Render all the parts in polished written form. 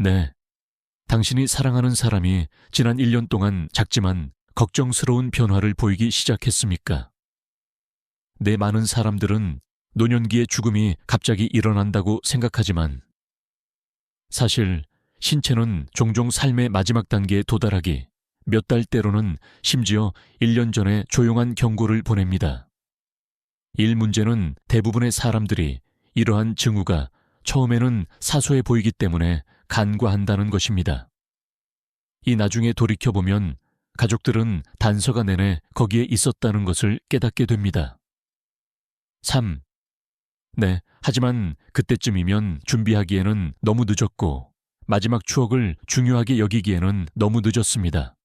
네, 당신이 사랑하는 사람이 지난 1년 동안 작지만 걱정스러운 변화를 보이기 시작했습니까? 내 많은 사람들은 노년기의 죽음이 갑자기 일어난다고 생각하지만 사실 신체는 종종 삶의 마지막 단계에 도달하기 몇 달 때로는 심지어 1년 전에 조용한 경고를 보냅니다. 일 문제는 대부분의 사람들이 이러한 징후가 처음에는 사소해 보이기 때문에 간과한다는 것입니다. 이 나중에 돌이켜보면 가족들은 단서가 내내 거기에 있었다는 것을 깨닫게 됩니다. 3. 네, 하지만 그때쯤이면 준비하기에는 너무 늦었고 마지막 추억을 중요하게 여기기에는 너무 늦었습니다.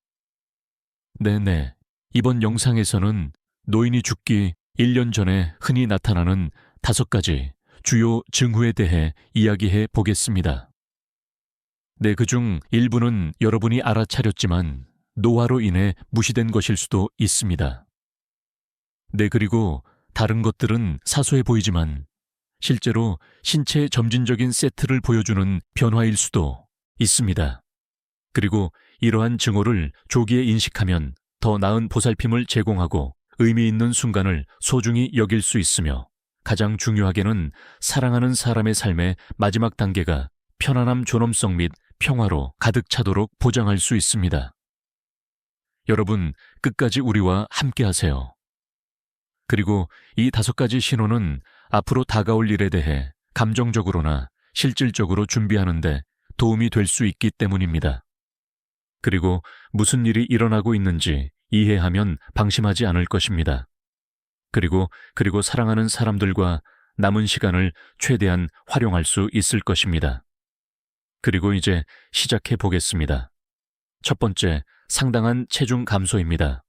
네네, 이번 영상에서는 노인이 죽기 1년 전에 흔히 나타나는 5가지 주요 징후에 대해 이야기해 보겠습니다. 네, 그중 일부는 여러분이 알아차렸지만 노화로 인해 무시된 것일 수도 있습니다. 네, 그리고 다른 것들은 사소해 보이지만 실제로 신체의 점진적인 세트를 보여주는 변화일 수도 있습니다. 그리고 이러한 증오를 조기에 인식하면 더 나은 보살핌을 제공하고 의미 있는 순간을 소중히 여길 수 있으며 가장 중요하게는 사랑하는 사람의 삶의 마지막 단계가 편안함, 존엄성 및 평화로 가득 차도록 보장할 수 있습니다. 여러분, 끝까지 우리와 함께 하세요. 그리고 이 5가지 신호는 앞으로 다가올 일에 대해 감정적으로나 실질적으로 준비하는데 도움이 될 수 있기 때문입니다. 그리고 무슨 일이 일어나고 있는지 이해하면 방심하지 않을 것입니다. 그리고 사랑하는 사람들과 남은 시간을 최대한 활용할 수 있을 것입니다. 그리고 이제 시작해 보겠습니다. 첫 번째, 상당한 체중 감소입니다.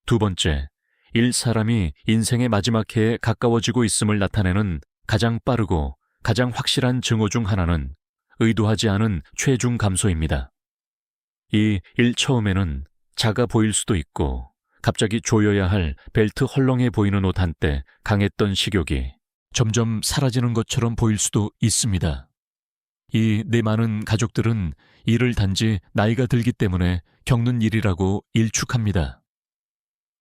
두 번째, 사람이 인생의 마지막 해에 가까워지고 있음을 나타내는 가장 빠르고 가장 확실한 증후 중 하나는 의도하지 않은 체중 감소입니다. 처음에는 작아 보일 수도 있고 갑자기 조여야 할 벨트 헐렁해 보이는 옷 한때 강했던 식욕이 점점 사라지는 것처럼 보일 수도 있습니다. 내 많은 가족들은 이를 단지 나이가 들기 때문에 겪는 일이라고 일축합니다.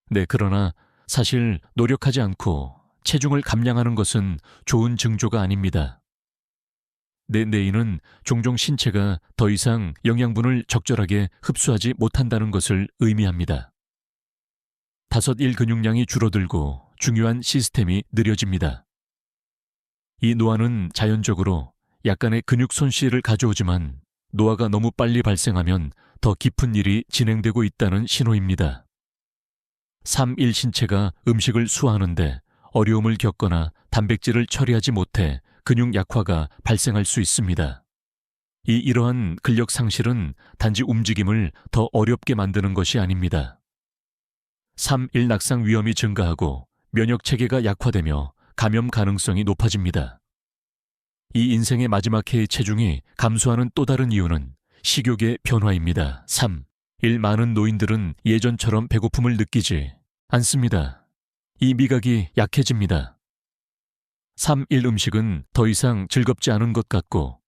네, 그러나 사실 노력하지 않고 체중을 감량하는 것은 좋은 징조가 아닙니다. 내 뇌는 종종 신체가 더 이상 영양분을 적절하게 흡수하지 못한다는 것을 의미합니다. 5일 근육량이 줄어들고 중요한 시스템이 느려집니다. 이 노화는 자연적으로 약간의 근육 손실을 가져오지만 노화가 너무 빨리 발생하면 더 깊은 일이 진행되고 있다는 신호입니다. 3. 신체가 음식을 소화하는데 어려움을 겪거나 단백질을 처리하지 못해 근육 약화가 발생할 수 있습니다. 이러한 근력 상실은 단지 움직임을 더 어렵게 만드는 것이 아닙니다. 3. 낙상 위험이 증가하고 면역 체계가 약화되며 감염 가능성이 높아집니다. 이 인생의 마지막 해의 체중이 감소하는 또 다른 이유는 식욕의 변화입니다. 3. 많은 노인들은 예전처럼 배고픔을 느끼지 않습니다. 이 미각이 약해집니다. 3. 음식은 더 이상 즐겁지 않은 것 같고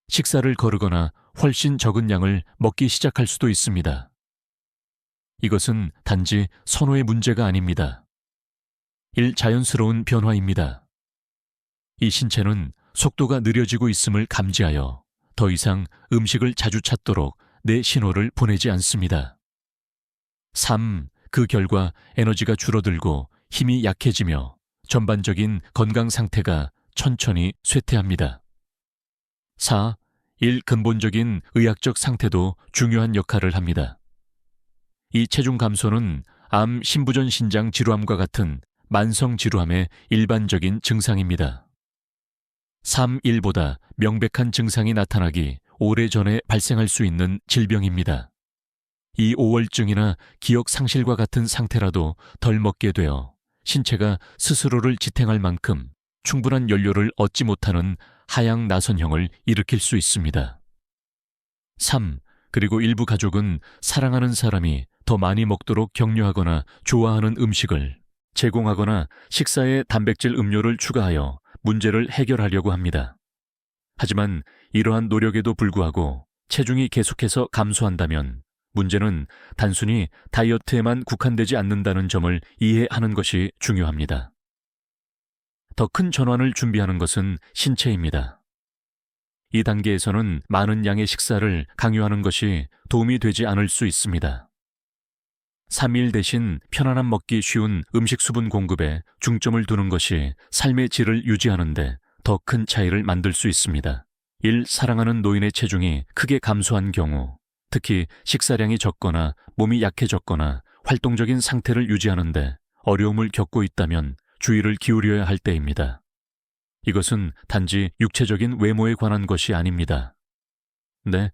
식사를 거르거나 훨씬 적은 양을 먹기 시작할 수도 있습니다. 이것은 단지 선호의 문제가 아닙니다. 자연스러운 변화입니다. 이 신체는 속도가 느려지고 있음을 감지하여 더 이상 음식을 자주 찾도록 내 신호를 보내지 않습니다. 3. 그 결과 에너지가 줄어들고 힘이 약해지며 전반적인 건강 상태가 천천히 쇠퇴합니다. 4. 근본적인 의학적 상태도 중요한 역할을 합니다. 이 체중 감소는 암, 신부전 신장 질환과 같은 만성 질환의 일반적인 증상입니다. 3. 보다 명백한 증상이 나타나기 오래전에 발생할 수 있는 질병입니다. 이 오월증이나 기억 상실과 같은 상태라도 덜 먹게 되어 신체가 스스로를 지탱할 만큼 충분한 연료를 얻지 못하는 하향 나선형을 일으킬 수 있습니다. 3. 그리고 일부 가족은 사랑하는 사람이 더 많이 먹도록 격려하거나 좋아하는 음식을 제공하거나 식사에 단백질 음료를 추가하여 문제를 해결하려고 합니다. 하지만 이러한 노력에도 불구하고 체중이 계속해서 감소한다면 문제는 단순히 다이어트에만 국한되지 않는다는 점을 이해하는 것이 중요합니다. 더 큰 전환을 준비하는 것은 신체입니다. 이 단계에서는 많은 양의 식사를 강요하는 것이 도움이 되지 않을 수 있습니다. 3일 대신 편안한 먹기 쉬운 음식 수분 공급에 중점을 두는 것이 삶의 질을 유지하는 데 더 큰 차이를 만들 수 있습니다. 1. 사랑하는 노인의 체중이 크게 감소한 경우, 특히 식사량이 적거나 몸이 약해졌거나 활동적인 상태를 유지하는 데 어려움을 겪고 있다면 주의를 기울여야 할 때입니다. 이것은 단지 육체적인 외모에 관한 것이 아닙니다. 네,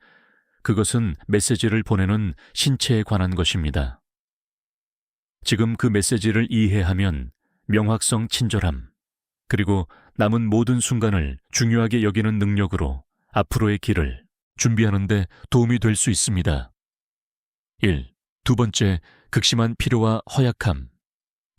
그것은 메시지를 보내는 신체에 관한 것입니다. 지금 그 메시지를 이해하면 명확성 친절함, 그리고 남은 모든 순간을 중요하게 여기는 능력으로 앞으로의 길을 준비하는 데 도움이 될 수 있습니다. 1. 두 번째, 극심한 피로와 허약함.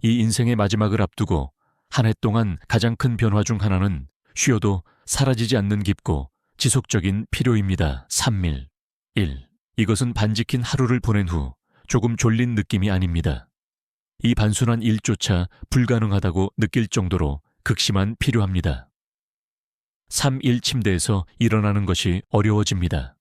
이 인생의 마지막을 앞두고 한 해 동안 가장 큰 변화 중 하나는 쉬어도 사라지지 않는 깊고 지속적인 피로입니다. 3일. 1. 이것은 반지킨 하루를 보낸 후 조금 졸린 느낌이 아닙니다. 이 단순한 일조차 불가능하다고 느낄 정도로 극심한 피로합니다. 3일 침대에서 일어나는 것이 어려워집니다.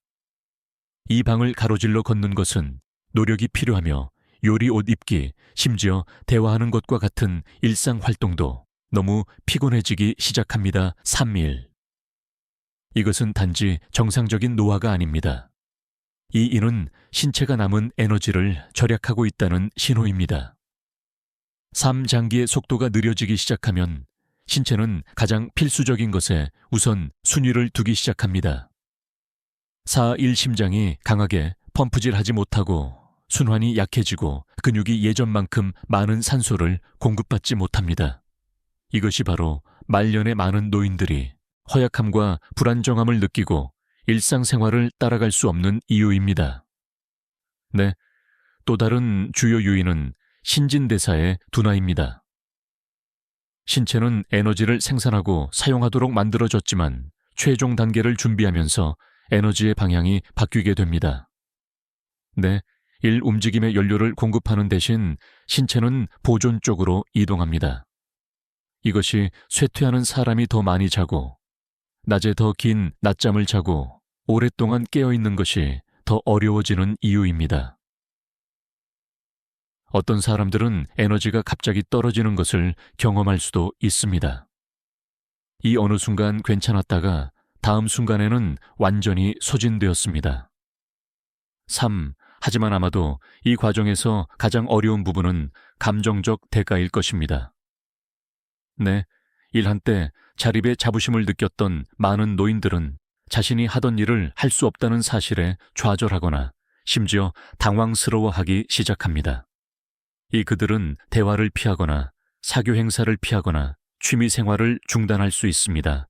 이 방을 가로질러 걷는 것은 노력이 필요하며 요리 옷 입기, 심지어 대화하는 것과 같은 일상 활동도 너무 피곤해지기 시작합니다. 3일. 이것은 단지 정상적인 노화가 아닙니다. 이 인은 신체가 남은 에너지를 절약하고 있다는 신호입니다. 3장기의 속도가 느려지기 시작하면 신체는 가장 필수적인 것에 우선 순위를 두기 시작합니다. 4일 심장이 강하게 펌프질하지 못하고 순환이 약해지고 근육이 예전만큼 많은 산소를 공급받지 못합니다. 이것이 바로 말년의 많은 노인들이 허약함과 불안정함을 느끼고 일상생활을 따라갈 수 없는 이유입니다. 네, 또 다른 주요 요인은 신진대사의 둔화입니다. 신체는 에너지를 생산하고 사용하도록 만들어졌지만 최종 단계를 준비하면서 에너지의 방향이 바뀌게 됩니다. 네, 움직임의 연료를 공급하는 대신 신체는 보존 쪽으로 이동합니다. 이것이 쇠퇴하는 사람이 더 많이 자고 낮에 더 긴 낮잠을 자고 오랫동안 깨어있는 것이 더 어려워지는 이유입니다. 어떤 사람들은 에너지가 갑자기 떨어지는 것을 경험할 수도 있습니다. 이 어느 순간 괜찮았다가 다음 순간에는 완전히 소진되었습니다. 3. 하지만 아마도 이 과정에서 가장 어려운 부분은 감정적 대가일 것입니다. 네, 일 한때 자립의 자부심을 느꼈던 많은 노인들은 자신이 하던 일을 할 수 없다는 사실에 좌절하거나 심지어 당황스러워하기 시작합니다. 그들은 대화를 피하거나 사교 행사를 피하거나 취미 생활을 중단할 수 있습니다.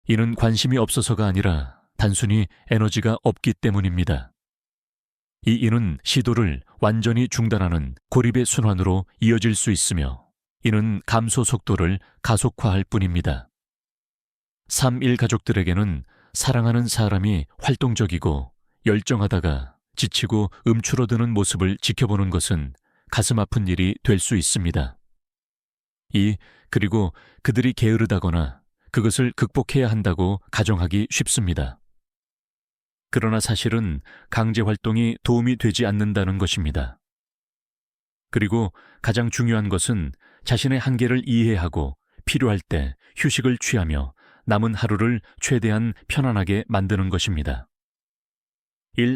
이는 관심이 없어서가 아니라 단순히 에너지가 없기 때문입니다. 이는 시도를 완전히 중단하는 고립의 순환으로 이어질 수 있으며 이는 감소 속도를 가속화할 뿐입니다. 3일 가족들에게는 사랑하는 사람이 활동적이고 열정하다가 지치고 움츠러드는 모습을 지켜보는 것은 가슴 아픈 일이 될 수 있습니다. 그리고 그들이 게으르다거나 그것을 극복해야 한다고 가정하기 쉽습니다. 그러나 사실은 강제 활동이 도움이 되지 않는다는 것입니다. 그리고 가장 중요한 것은 자신의 한계를 이해하고 필요할 때 휴식을 취하며 남은 하루를 최대한 편안하게 만드는 것입니다.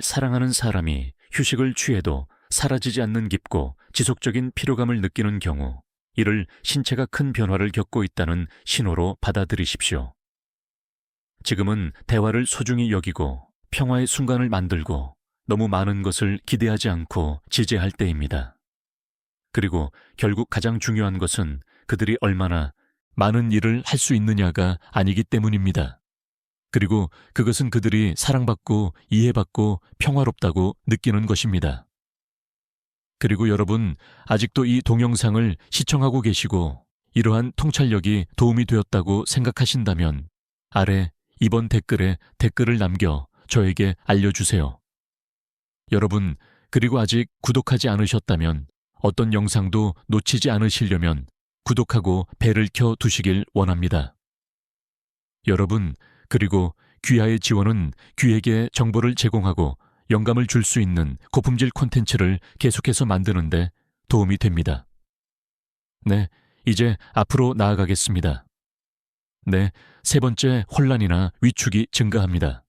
사랑하는 사람이 휴식을 취해도 사라지지 않는 깊고 지속적인 피로감을 느끼는 경우 이를 신체가 큰 변화를 겪고 있다는 신호로 받아들이십시오. 지금은 대화를 소중히 여기고 평화의 순간을 만들고 너무 많은 것을 기대하지 않고 지제할 때입니다. 그리고 결국 가장 중요한 것은 그들이 얼마나 많은 일을 할 수 있느냐가 아니기 때문입니다. 그리고 그것은 그들이 사랑받고 이해받고 평화롭다고 느끼는 것입니다. 그리고 여러분, 아직도 이 동영상을 시청하고 계시고 이러한 통찰력이 도움이 되었다고 생각하신다면 아래 이번 댓글에 댓글을 남겨 저에게 알려주세요. 여러분, 그리고 아직 구독하지 않으셨다면 어떤 영상도 놓치지 않으시려면 구독하고 벨을 켜 두시길 원합니다. 여러분, 그리고 귀하의 지원은 귀에게 정보를 제공하고 영감을 줄 수 있는 고품질 콘텐츠를 계속해서 만드는데 도움이 됩니다. 네, 이제 앞으로 나아가겠습니다. 네, 세 번째 혼란이나 위축이 증가합니다.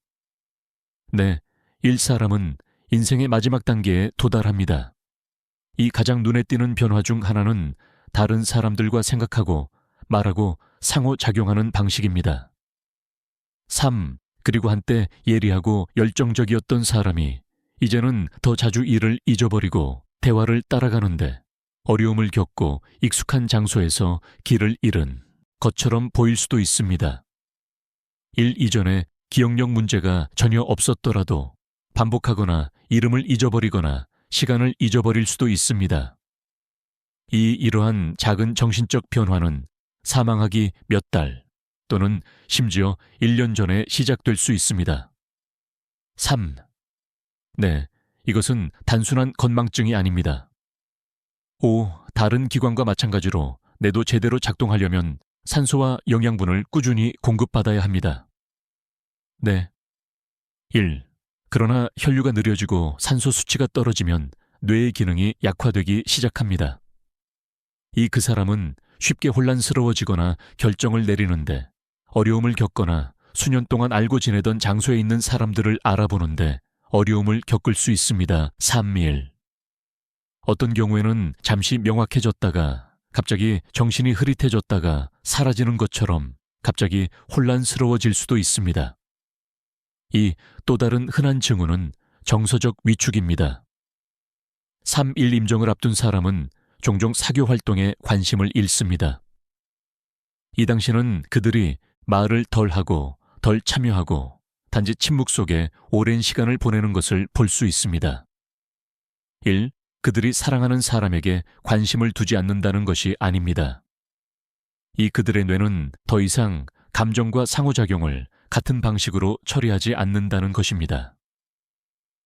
네, 일사람은 인생의 마지막 단계에 도달합니다. 이 가장 눈에 띄는 변화 중 하나는 다른 사람들과 생각하고 말하고 상호작용하는 방식입니다. 3. 그리고 한때 예리하고 열정적이었던 사람이 이제는 더 자주 일을 잊어버리고 대화를 따라가는데 어려움을 겪고 익숙한 장소에서 길을 잃은 것처럼 보일 수도 있습니다. 일 이전에 기억력 문제가 전혀 없었더라도 반복하거나 이름을 잊어버리거나 시간을 잊어버릴 수도 있습니다. 이러한 작은 정신적 변화는 사망하기 몇 달 또는 심지어 1년 전에 시작될 수 있습니다. 3. 네, 이것은 단순한 건망증이 아닙니다. 5. 다른 기관과 마찬가지로 뇌도 제대로 작동하려면 산소와 영양분을 꾸준히 공급받아야 합니다. 네. 1. 그러나 혈류가 느려지고 산소 수치가 떨어지면 뇌의 기능이 약화되기 시작합니다. 그 사람은 쉽게 혼란스러워지거나 결정을 내리는데 어려움을 겪거나 수년 동안 알고 지내던 장소에 있는 사람들을 알아보는데 어려움을 겪을 수 있습니다. 3일. 어떤 경우에는 잠시 명확해졌다가 갑자기 정신이 흐릿해졌다가 사라지는 것처럼 갑자기 혼란스러워질 수도 있습니다. 또 다른 흔한 징후는 정서적 위축입니다. 3.1 임종을 앞둔 사람은 종종 사교 활동에 관심을 잃습니다. 이 당시는 그들이 말을 덜 하고 덜 참여하고 단지 침묵 속에 오랜 시간을 보내는 것을 볼 수 있습니다. 1. 그들이 사랑하는 사람에게 관심을 두지 않는다는 것이 아닙니다. 그들의 뇌는 더 이상 감정과 상호작용을 같은 방식으로 처리하지 않는다는 것입니다.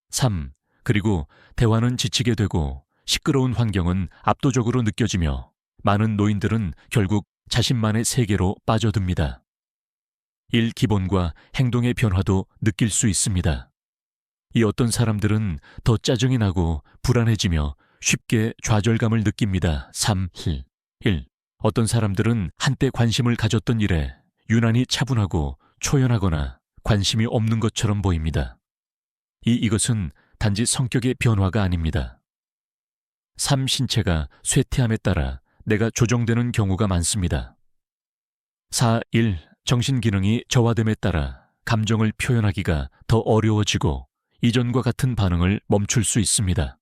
3. 그리고 대화는 지치게 되고 시끄러운 환경은 압도적으로 느껴지며 많은 노인들은 결국 자신만의 세계로 빠져듭니다. 기본과 행동의 변화도 느낄 수 있습니다. 어떤 사람들은 더 짜증이 나고 불안해지며 쉽게 좌절감을 느낍니다. 3. 1. 어떤 사람들은 한때 관심을 가졌던 일에 유난히 차분하고 초연하거나 관심이 없는 것처럼 보입니다. 이것은 단지 성격의 변화가 아닙니다. 3. 신체가 쇠퇴함에 따라 뇌가 조정되는 경우가 많습니다. 4. 1. 정신기능이 저하됨에 따라 감정을 표현하기가 더 어려워지고 이전과 같은 반응을 멈출 수 있습니다.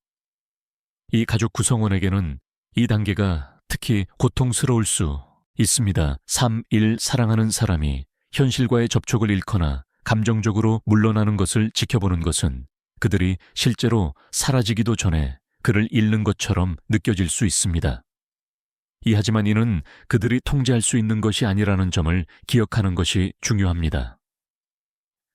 가족 구성원에게는 이 단계가 특히 고통스러울 수 있습니다. 3. 1. 사랑하는 사람이 현실과의 접촉을 잃거나 감정적으로 물러나는 것을 지켜보는 것은 그들이 실제로 사라지기도 전에 그를 잃는 것처럼 느껴질 수 있습니다. 하지만 이는 그들이 통제할 수 있는 것이 아니라는 점을 기억하는 것이 중요합니다.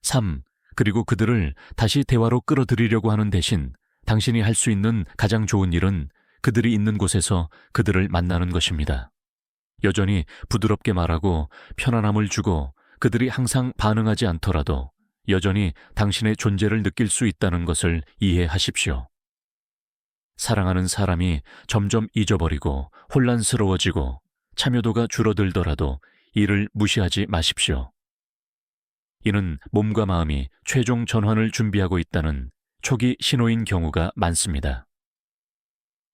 3. 그리고 그들을 다시 대화로 끌어들이려고 하는 대신 당신이 할 수 있는 가장 좋은 일은 그들이 있는 곳에서 그들을 만나는 것입니다. 여전히 부드럽게 말하고 편안함을 주고 그들이 항상 반응하지 않더라도 여전히 당신의 존재를 느낄 수 있다는 것을 이해하십시오. 사랑하는 사람이 점점 잊어버리고 혼란스러워지고 참여도가 줄어들더라도 이를 무시하지 마십시오. 이는 몸과 마음이 최종 전환을 준비하고 있다는 초기 신호인 경우가 많습니다.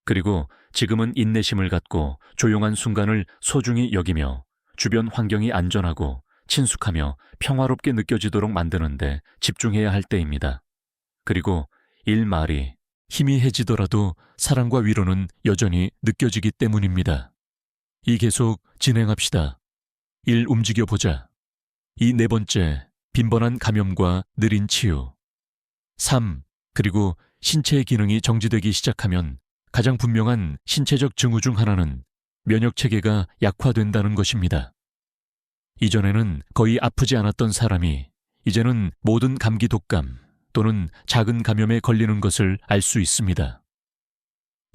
그리고 지금은 인내심을 갖고 조용한 순간을 소중히 여기며 주변 환경이 안전하고 친숙하며 평화롭게 느껴지도록 만드는데 집중해야 할 때입니다. 그리고 말이 희미해지더라도 사랑과 위로는 여전히 느껴지기 때문입니다. 계속 진행합시다. 움직여보자. 네 번째, 빈번한 감염과 느린 치유. 3. 그리고 신체의 기능이 정지되기 시작하면 가장 분명한 신체적 징후 중 하나는 면역체계가 약화된다는 것입니다. 이전에는 거의 아프지 않았던 사람이 이제는 모든 감기 독감 또는 작은 감염에 걸리는 것을 알 수 있습니다.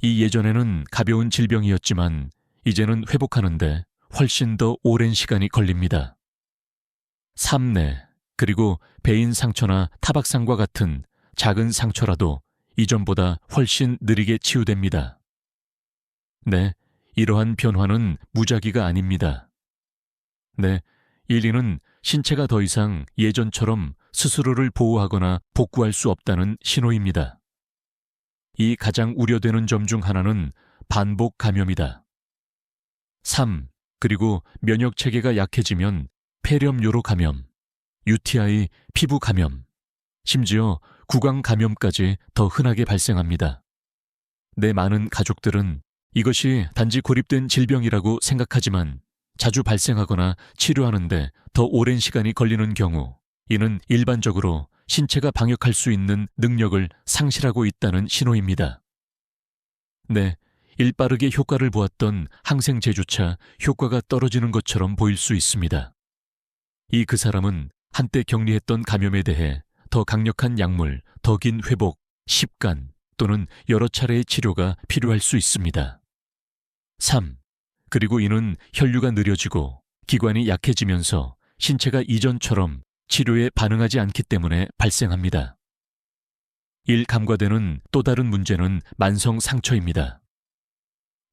이 예전에는 가벼운 질병이었지만 이제는 회복하는데 훨씬 더 오랜 시간이 걸립니다. 삼내 그리고 배인 상처나 타박상과 같은 작은 상처라도 이전보다 훨씬 느리게 치유됩니다. 네, 이러한 변화는 무작위가 아닙니다. 네, 이는 신체가 더 이상 예전처럼 스스로를 보호하거나 복구할 수 없다는 신호입니다. 이 가장 우려되는 점 중 하나는 반복 감염이다. 3. 그리고 면역 체계가 약해지면 폐렴요로 감염, UTI, 피부 감염, 심지어 구강 감염까지 더 흔하게 발생합니다. 내 많은 가족들은 이것이 단지 고립된 질병이라고 생각하지만 자주 발생하거나 치료하는데 더 오랜 시간이 걸리는 경우 이는 일반적으로 신체가 방역할 수 있는 능력을 상실하고 있다는 신호입니다. 네, 일빠르게 효과를 보았던 항생제조차 효과가 떨어지는 것처럼 보일 수 있습니다. 그 사람은 한때 격리했던 감염에 대해 더 강력한 약물, 더 긴 회복, 식간 또는 여러 차례의 치료가 필요할 수 있습니다. 3. 그리고 이는 혈류가 느려지고 기관이 약해지면서 신체가 이전처럼 치료에 반응하지 않기 때문에 발생합니다. 감과되는 또 다른 문제는 만성 상처입니다.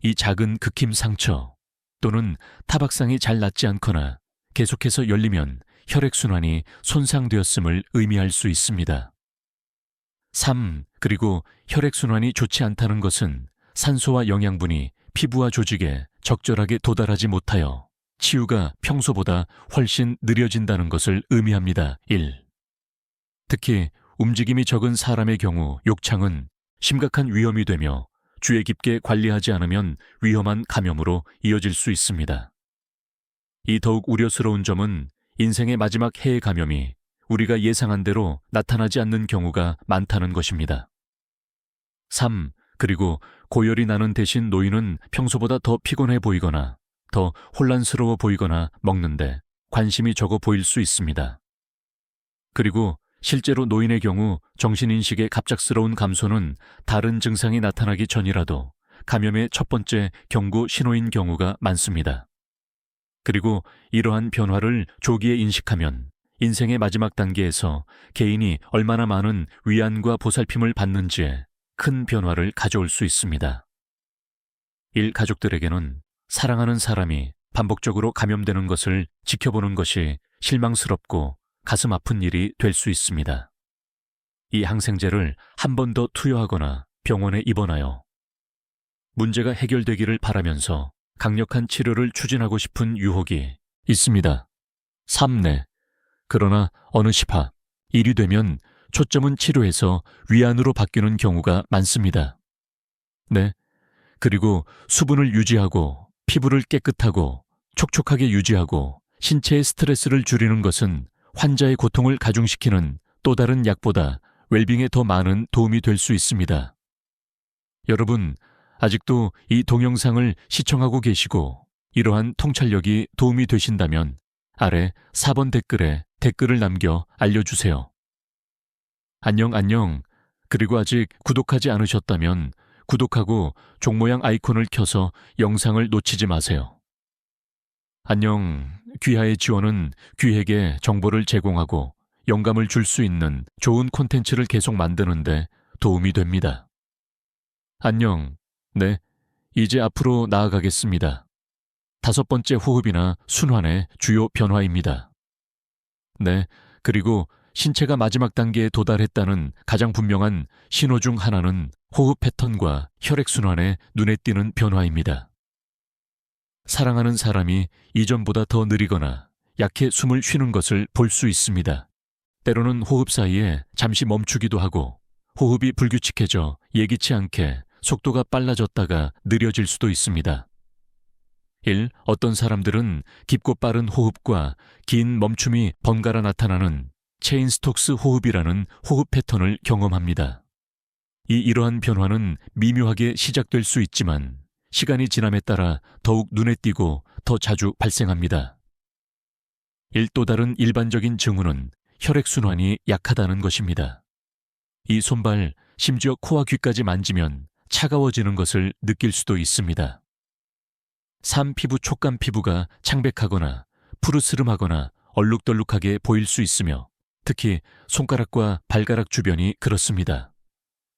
이 작은 극힘 상처 또는 타박상이 잘 낫지 않거나 계속해서 열리면 혈액순환이 손상되었음을 의미할 수 있습니다. 3. 그리고 혈액순환이 좋지 않다는 것은 산소와 영양분이 피부와 조직에 적절하게 도달하지 못하여 치유가 평소보다 훨씬 느려진다는 것을 의미합니다. 1. 특히 움직임이 적은 사람의 경우 욕창은 심각한 위험이 되며 주의 깊게 관리하지 않으면 위험한 감염으로 이어질 수 있습니다. 더욱 우려스러운 점은 인생의 마지막 해의 감염이 우리가 예상한 대로 나타나지 않는 경우가 많다는 것입니다. 3. 그리고 고열이 나는 대신 노인은 평소보다 더 피곤해 보이거나 더 혼란스러워 보이거나 먹는데 관심이 적어 보일 수 있습니다. 그리고 실제로 노인의 경우 정신인식의 갑작스러운 감소는 다른 증상이 나타나기 전이라도 감염의 첫 번째 경고 신호인 경우가 많습니다. 그리고 이러한 변화를 조기에 인식하면 인생의 마지막 단계에서 개인이 얼마나 많은 위안과 보살핌을 받는지에 큰 변화를 가져올 수 있습니다. 가족들에게는 사랑하는 사람이 반복적으로 감염되는 것을 지켜보는 것이 실망스럽고 가슴 아픈 일이 될 수 있습니다. 항생제를 한 번 더 투여하거나 병원에 입원하여 문제가 해결되기를 바라면서 강력한 치료를 추진하고 싶은 유혹이 있습니다. 3내 그러나 어느 시파 일이 되면 초점은 치료에서 위안으로 바뀌는 경우가 많습니다. 네, 그리고 수분을 유지하고 피부를 깨끗하고 촉촉하게 유지하고 신체의 스트레스를 줄이는 것은 환자의 고통을 가중시키는 또 다른 약보다 웰빙에 더 많은 도움이 될 수 있습니다. 여러분, 아직도 이 동영상을 시청하고 계시고 이러한 통찰력이 도움이 되신다면 아래 4번 댓글에 댓글을 남겨 알려주세요. 안녕. 그리고 아직 구독하지 않으셨다면 구독하고 종 모양 아이콘을 켜서 영상을 놓치지 마세요. 안녕. 귀하의 지원은 귀에게 정보를 제공하고 영감을 줄 수 있는 좋은 콘텐츠를 계속 만드는데 도움이 됩니다. 안녕. 네, 이제 앞으로 나아가겠습니다. 5번째 호흡이나 순환의 주요 변화입니다. 네, 그리고 신체가 마지막 단계에 도달했다는 가장 분명한 신호 중 하나는 호흡 패턴과 혈액순환에 눈에 띄는 변화입니다. 사랑하는 사람이 이전보다 더 느리거나 약해 숨을 쉬는 것을 볼 수 있습니다. 때로는 호흡 사이에 잠시 멈추기도 하고 호흡이 불규칙해져 예기치 않게 속도가 빨라졌다가 느려질 수도 있습니다. 어떤 사람들은 깊고 빠른 호흡과 긴 멈춤이 번갈아 나타나는 체인스톡스 호흡이라는 호흡 패턴을 경험합니다. 이러한 변화는 미묘하게 시작될 수 있지만 시간이 지남에 따라 더욱 눈에 띄고 더 자주 발생합니다. 또 다른 일반적인 징후는 혈액순환이 약하다는 것입니다. 이 손발, 심지어 코와 귀까지 만지면 차가워지는 것을 느낄 수도 있습니다. 3. 피부 촉감 피부가 창백하거나 푸르스름하거나 얼룩덜룩하게 보일 수 있으며 특히 손가락과 발가락 주변이 그렇습니다.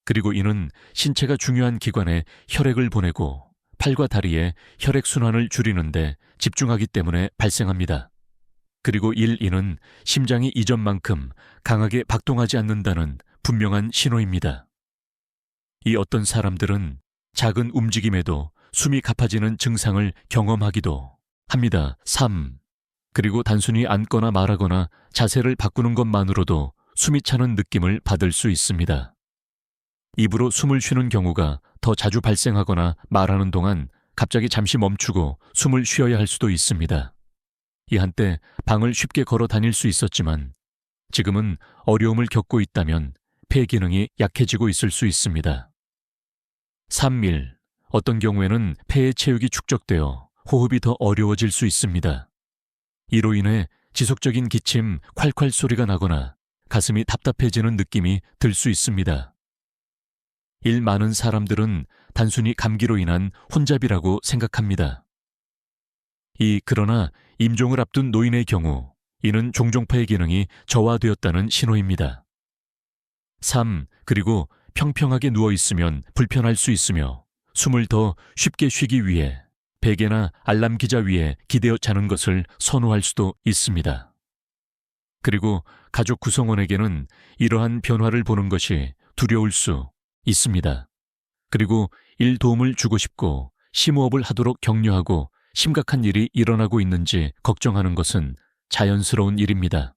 그리고 이는 신체가 중요한 기관에 혈액을 보내고 팔과 다리에 혈액순환을 줄이는데 집중하기 때문에 발생합니다. 그리고 이는 심장이 이전만큼 강하게 박동하지 않는다는 분명한 신호입니다. 이 어떤 사람들은 작은 움직임에도 숨이 가빠지는 증상을 경험하기도 합니다. 3. 그리고 단순히 앉거나 말하거나 자세를 바꾸는 것만으로도 숨이 차는 느낌을 받을 수 있습니다. 입으로 숨을 쉬는 경우가 더 자주 발생하거나 말하는 동안 갑자기 잠시 멈추고 숨을 쉬어야 할 수도 있습니다. 이 한때 방을 쉽게 걸어 다닐 수 있었지만 지금은 어려움을 겪고 있다면 폐 기능이 약해지고 있을 수 있습니다. 3. 어떤 경우에는 폐의 체육이 축적되어 호흡이 더 어려워질 수 있습니다. 이로 인해 지속적인 기침, 콸콸 소리가 나거나 가슴이 답답해지는 느낌이 들 수 있습니다. 많은 사람들은 단순히 감기로 인한 혼잡이라고 생각합니다. 그러나 임종을 앞둔 노인의 경우 이는 종종파의 기능이 저하되었다는 신호입니다. 3. 그리고 평평하게 누워있으면 불편할 수 있으며 숨을 더 쉽게 쉬기 위해 베개나 알람 기자 위에 기대어 자는 것을 선호할 수도 있습니다. 그리고 가족 구성원에게는 이러한 변화를 보는 것이 두려울 수 있습니다. 그리고 도움을 주고 싶고 심호흡을 하도록 격려하고 심각한 일이 일어나고 있는지 걱정하는 것은 자연스러운 일입니다.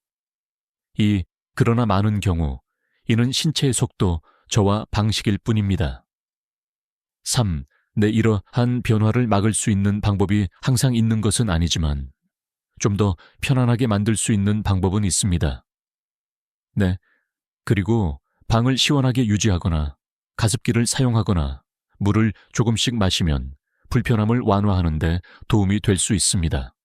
그러나 많은 경우 이는 신체의 속도, 저와 방식일 뿐입니다. 3. 이러한 변화를 막을 수 있는 방법이 항상 있는 것은 아니지만 좀 더 편안하게 만들 수 있는 방법은 있습니다. 그리고 방을 시원하게 유지하거나 가습기를 사용하거나 물을 조금씩 마시면 불편함을 완화하는 데 도움이 될 수 있습니다.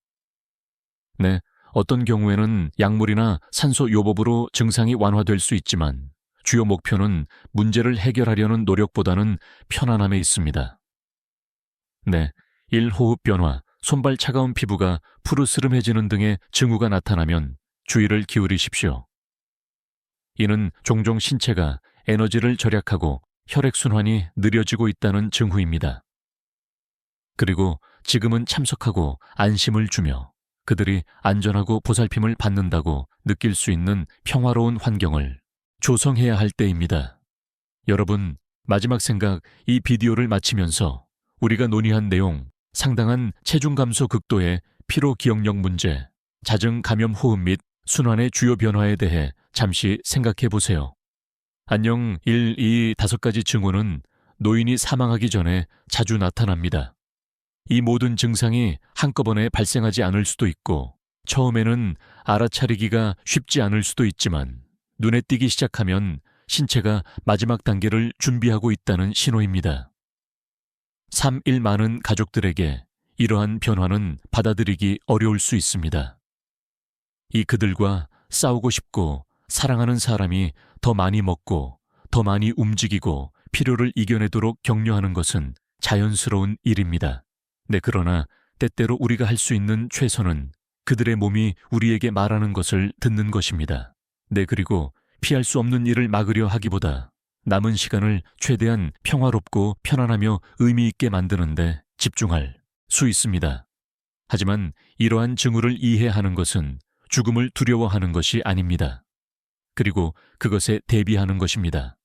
어떤 경우에는 약물이나 산소 요법으로 증상이 완화될 수 있지만 주요 목표는 문제를 해결하려는 노력보다는 편안함에 있습니다. 1. 호흡 변화, 손발 차가운 피부가 푸르스름해지는 등의 징후가 나타나면 주의를 기울이십시오. 이는 종종 신체가 에너지를 절약하고 혈액순환이 느려지고 있다는 징후입니다. 그리고 지금은 참석하고 안심을 주며 그들이 안전하고 보살핌을 받는다고 느낄 수 있는 평화로운 환경을 조성해야 할 때입니다. 여러분, 마지막 생각, 이 비디오를 마치면서 우리가 논의한 내용, 상당한 체중 감소 극도의 피로 기억력 문제, 잦은 감염 호흡 및 순환의 주요 변화에 대해 잠시 생각해 보세요. 안녕 1, 2, 5가지 징후는 노인이 사망하기 전에 자주 나타납니다. 이 모든 증상이 한꺼번에 발생하지 않을 수도 있고 처음에는 알아차리기가 쉽지 않을 수도 있지만 눈에 띄기 시작하면 신체가 마지막 단계를 준비하고 있다는 신호입니다. 3. 많은 가족들에게 이러한 변화는 받아들이기 어려울 수 있습니다. 그들과 싸우고 싶고 사랑하는 사람이 더 많이 먹고 더 많이 움직이고 필요를 이겨내도록 격려하는 것은 자연스러운 일입니다. 그러나 때때로 우리가 할 수 있는 최선은 그들의 몸이 우리에게 말하는 것을 듣는 것입니다. 그리고 피할 수 없는 일을 막으려 하기보다 남은 시간을 최대한 평화롭고 편안하며 의미 있게 만드는데 집중할 수 있습니다. 하지만 이러한 징후를 이해하는 것은 죽음을 두려워하는 것이 아닙니다. 그리고 그것에 대비하는 것입니다.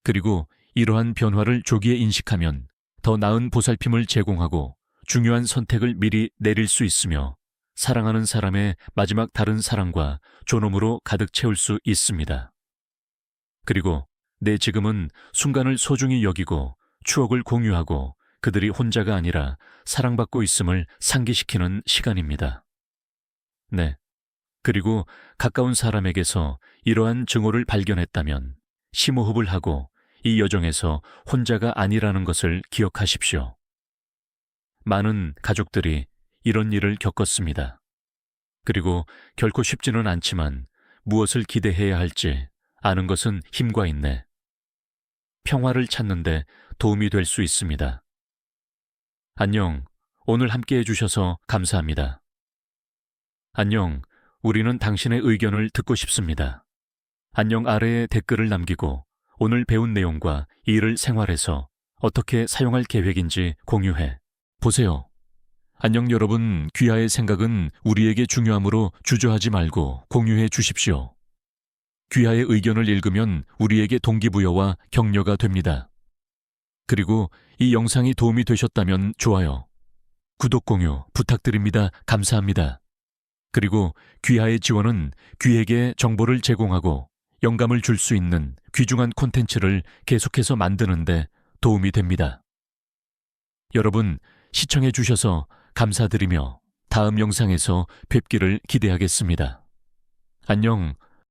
그리고 이러한 변화를 조기에 인식하면 더 나은 보살핌을 제공하고 중요한 선택을 미리 내릴 수 있으며 사랑하는 사람의 마지막 다른 사랑과 존엄으로 가득 채울 수 있습니다. 그리고 지금은 순간을 소중히 여기고 추억을 공유하고 그들이 혼자가 아니라 사랑받고 있음을 상기시키는 시간입니다. 그리고 가까운 사람에게서 이러한 증오를 발견했다면 심호흡을 하고 이 여정에서 혼자가 아니라는 것을 기억하십시오. 많은 가족들이 이런 일을 겪었습니다. 그리고 결코 쉽지는 않지만 무엇을 기대해야 할지 아는 것은 힘과 있네. 평화를 찾는데 도움이 될 수 있습니다. 안녕. 오늘 함께 해주셔서 감사합니다. 안녕. 우리는 당신의 의견을 듣고 싶습니다. 안녕 아래에 댓글을 남기고 오늘 배운 내용과 이를 생활에서 어떻게 사용할 계획인지 공유해 보세요. 안녕 여러분, 귀하의 생각은 우리에게 중요하므로 주저하지 말고 공유해 주십시오. 귀하의 의견을 읽으면 우리에게 동기부여와 격려가 됩니다. 그리고 이 영상이 도움이 되셨다면 좋아요, 구독, 공유 부탁드립니다. 감사합니다. 그리고 귀하의 지원은 귀에게 정보를 제공하고 영감을 줄 수 있는 귀중한 콘텐츠를 계속해서 만드는데 도움이 됩니다. 여러분, 시청해 주셔서 감사드리며 다음 영상에서 뵙기를 기대하겠습니다. 안녕.